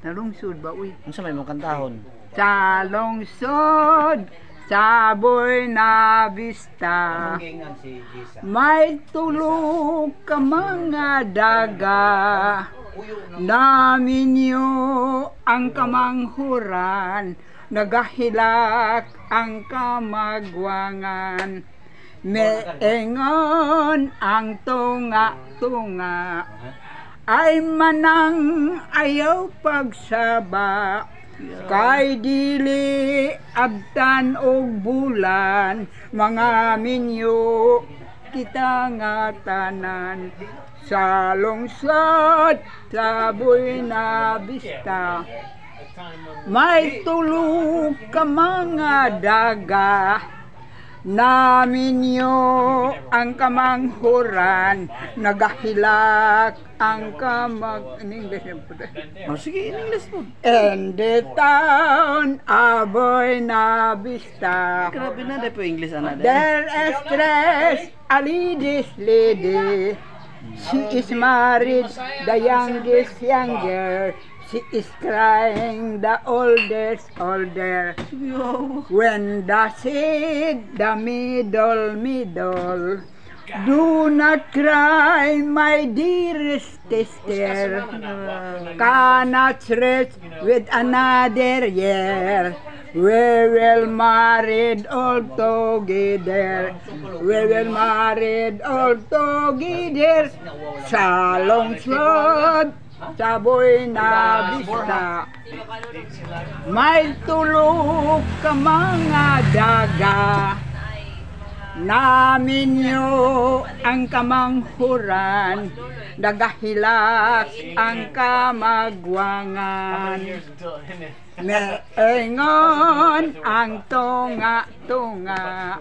Nalungsod ba, uy? Ano sa may mong kantahon? Sa lungsod, sa Buena Vista, may tulog ka mga daga. Naminyo ang kamanghuran, nagahilak ang kamagwangan. Meengon ang tunga-tunga, ay manang ayaw pagsaba. Kay dili abtan og bulan, mga minyo kita nga tanan. Sa lungsod, sa Buena Vista, may tulog ka mga daga. Naminyo ang kamanghuran, nagahilak ang kamag... In English na po. Oh, sige, in English po. In the town of Buena Vista, Grabe na, po English ana. there is dressed a lady. She is married, the youngest younger. She is crying, the oldest older. When the seed, the middle. Do not cry, my dearest sister. Cannot rest with another year. We will married all together. We will married all together. Sa lungsod, sa Buena Vista, may tulog ka mga daga. Naminyo ang kamanghuran, nagahilak ang kamagwangan. Meengon ang tunga-tunga,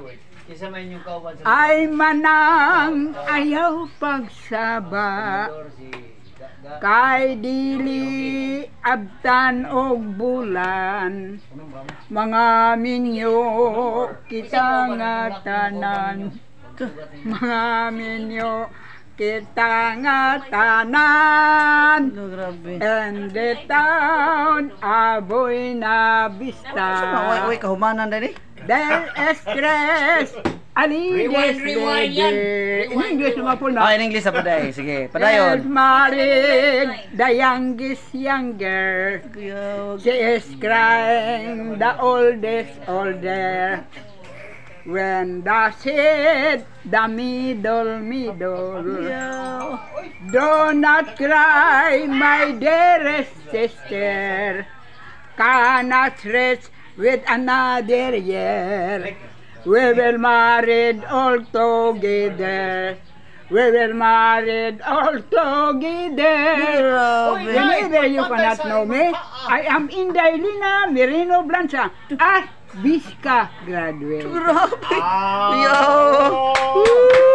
ay manang ayaw pagsaba. Kay dili abtan og bulan, mga minyo kita nga tanan. Mga minyo kita nga tanan. And the town of Buena Vista, Uy, kahumanan dali. there is stress. Rewind yan. In English naman po Ah, na. in English na paday. Sige, Is padayon. married, the youngest younger. She is crying, the oldest older. When the seed, the middle. Do not cry, my dearest sister. Cannot rest with another year. We will married all together. We will married all together. Whenever you cannot know me, I am Indaylina Merino Blanca, a Bisca graduate. Grabe. Yo.